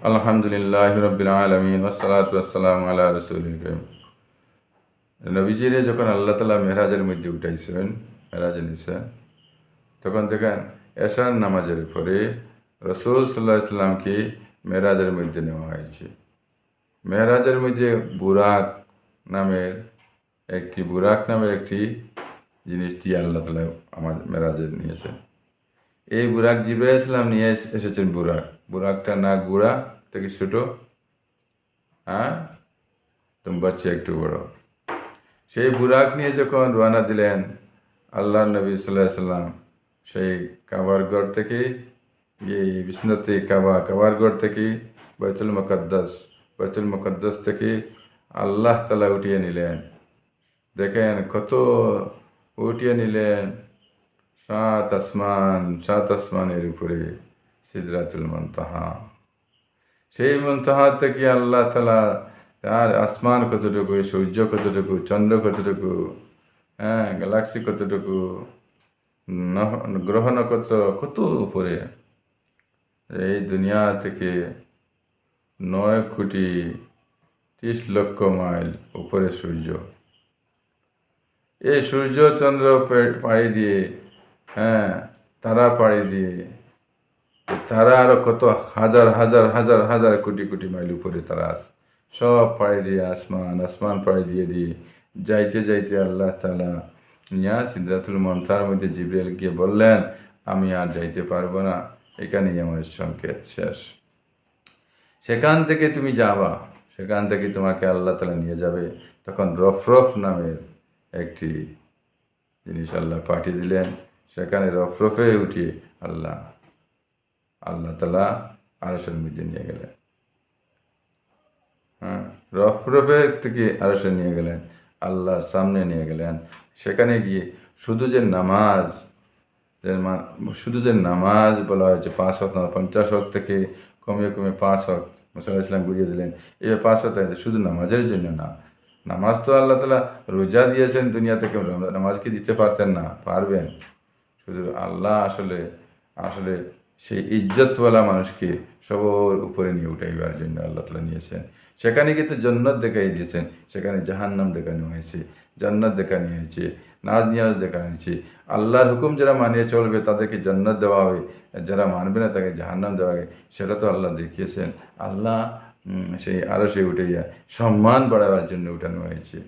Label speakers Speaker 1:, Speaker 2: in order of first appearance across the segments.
Speaker 1: আলহামদুলিল্লাহ রব্বিল আলামিন ওয়াসসালাতু ওয়াসসালামু আলা রাসূলিল কারীম। নবীজিরে যখন আল্লাহ তাআলা মেরাজের মধ্যে উঠাইছেন, মেরাজে নিছেন, তখন দেখেন এশার নামাজের পরে রাসূল সাল্লাল্লাহু আলাইহি সাল্লামকে মেরাজের মধ্যে নেওয়া হয়েছে। মেরাজের মধ্যে বুরাক নামের একটি জিনিস দিয়ে আল্লাহ তাআলা আমার মেরাজে নিয়েছেন। এই বুরাক জিবরাইল আলাইহিস সালাম নিয়ে এসেছেন। বুরাকটা না গুড়া থেকে ছোট, হ্যাঁ, তুমি বাচ্চা একটু বড়। সেই বুরাক নিয়ে যখন রওনা দিলেন আল্লাহ নবী সাল্লাল্লাহু আলাইহি সাল্লাম, সেই কাবার ঘর থেকে এই বিসমিল্লাতে কাবার ঘর থেকে বাইতুল মুকাদ্দাস থেকে আল্লাহ তাআলা উঠিয়ে নিলেন। দেখেন কত উঠিয়ে নিলেন, সাত আসমানের উপরে সিদরাতুল মুনতাহা। সেই মুনতাহা থেকে আল্লাহ তাআলা আর আসমান কতটুকু, সূর্য কতটুকু, চন্দ্র কতটুকু, হ্যাঁ, গ্যালাক্সি কতটুকু, গ্রহ নক্ষত্র কত উপরে, এই দুনিয়া থেকে 9 কোটি 30 লক্ষ মাইল উপরে সূর্য। এই সূর্য চন্দ্র পাড়ি দিয়ে, হ্যাঁ, তারা পাড়ি দিয়ে, তারা আরো কত হাজার হাজার হাজার হাজার কোটি কোটি মাইল উপরে তারা আছে, সব পাড়ি দিয়ে আসমান পাড়ি দিয়ে যাইতে যাইতে আল্লাহ তাআলা সিদরাতুল মুনতাহার মধ্যে জিবরাইল গিয়ে বললেন, আমি আর যাইতে পারবো না, এখানেই আমার সংকেত শেষ। সেখান থেকে তুমি যাবা, সেখান থেকে তোমাকে আল্লাহ তাআলা নিয়ে যাবে। তখন রফরফ নামের একটি জিনিস আল্লাহ পাঠিয়ে দিলেন। সেখানে রফরফে উঠিয়ে আল্লাহ তাআলা আরশের মধ্যে নিয়ে গেলেন। হ্যাঁ, রফরফের থেকে আরশে নিয়ে গেলেন, আল্লাহর সামনে নিয়ে গেলেন। সেখানে গিয়ে শুধু যে নামাজ বলা হয়েছে 5 ওয়াক্ত, 50 ওয়াক্ত থেকে কমিয়ে 5 ওয়াক্ত মুসা আলাইহিস সালাম বুঝিয়ে দিলেন। এবার 5 ওয়াক্ত আছে, শুধু নামাজের জন্য না। নামাজ তো আল্লাহ তাআলা রোজা দিয়েছেন, দুনিয়া থেকে নামাজ কি দিতে পারতেন না? পারবেন। শুধু আল্লাহ আসলে সেই ইজ্জতওয়ালা মানুষকে সবার উপরে নিয়ে উঠাইবার জন্য আল্লাহ তাআলা নিয়েছেন। সেখানে কিন্তু জান্নাত দেখাই দিয়েছেন, সেখানে জাহান্নাম দেখানো হয়েছে, জান্নাত দেখানো হয়েছে, নাজ নিয়াজ দেখানো হয়েছে। আল্লাহর হুকুম যারা মানিয়ে চলবে তাদেরকে জান্নাত দেওয়া হবে, যারা মানবে না তাকে জাহান্নাম দেওয়া হবে। সেটা তো আল্লাহ দেখিয়েছেন। আল্লাহ সেই আরশে উঠাইয়া সম্মান বাড়াবার জন্য উঠানো হয়েছে।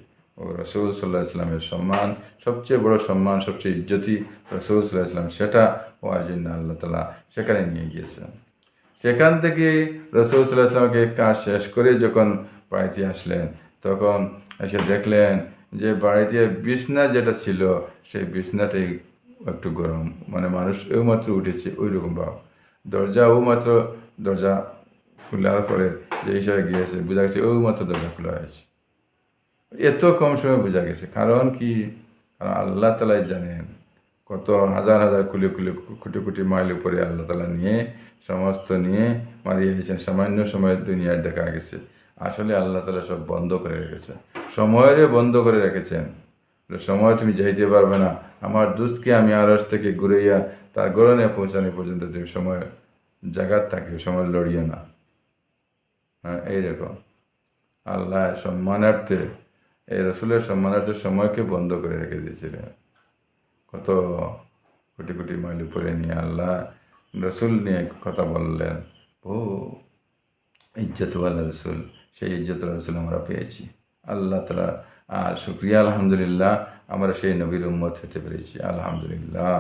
Speaker 1: ও রাসূল সাল্লাল্লাহু আলাইহি ওয়াসাল্লামের সম্মান, সবচেয়ে বড় সম্মান, সবচেয়ে ইজ্জতি রাসূল সাল্লাল্লাহু আলাইহি ওয়াসাল্লাম, সেটা হওয়ার জন্য আল্লাহ তাআলা সেখানে নিয়ে গিয়েছেন। সেখান থেকে রাসূল সাল্লাল্লাহু আলাইহি ওয়াসাল্লামকে কাজ শেষ করে যখন বাড়িতে আসলেন, তখন এসে দেখলেন যে বাড়িতে বিছনা যেটা ছিল সেই বিছনাটাই একটু গরম, মানে মানুষ এইমাত্র উঠেছে ওই রকম ভাব। দরজা খোলার পরে যে হিসাবে গিয়েছে, বোঝা গেছে মাত্র দরজা খোলা হয়েছে। এত কম সময় বোঝা গেছে। কারণ কি? কারণ আল্লাহ তাআলাই জানেন কত হাজার হাজার কোটি কোটি মাইল উপরে আল্লাহ তাআলা সমস্ত নিয়ে মারিয়ে গেছেন। সামান্য সময় দুনিয়ার দেখা গেছে। আসলে আল্লাহ তাআলা সব বন্ধ করে রেখেছেন, সময়ের বন্ধ করে রেখেছেন। সময় তুমি যাইতে পারবে না। আমার দোস্তকে আমি আরশ থেকে ঘুরাইয়া তার গরনে পৌঁছানো পর্যন্ত তুমি সময় জায়গার থাকে, সময় লড়িয়ে না। হ্যাঁ, এইরকম আল্লাহ সম্মানার্থে, এই রসুলের সম্মানার্থে সময়কে বন্ধ করে রেখে দিয়েছিলেন। কত কোটি কোটি মাইল উপরে নিয়ে আল্লাহ রসুল নিয়ে কথা বললেন। ও ইজ্জতওয়ালা রসুল, সেই ইজ্জতওয়ালা রসুল আমরা পেয়েছি। আল্লাহ তাআলা আর শুকরিয়া, আলহামদুলিল্লাহ, আমরা সেই নবীর উম্মত হতে পেরেছি। আলহামদুলিল্লাহ,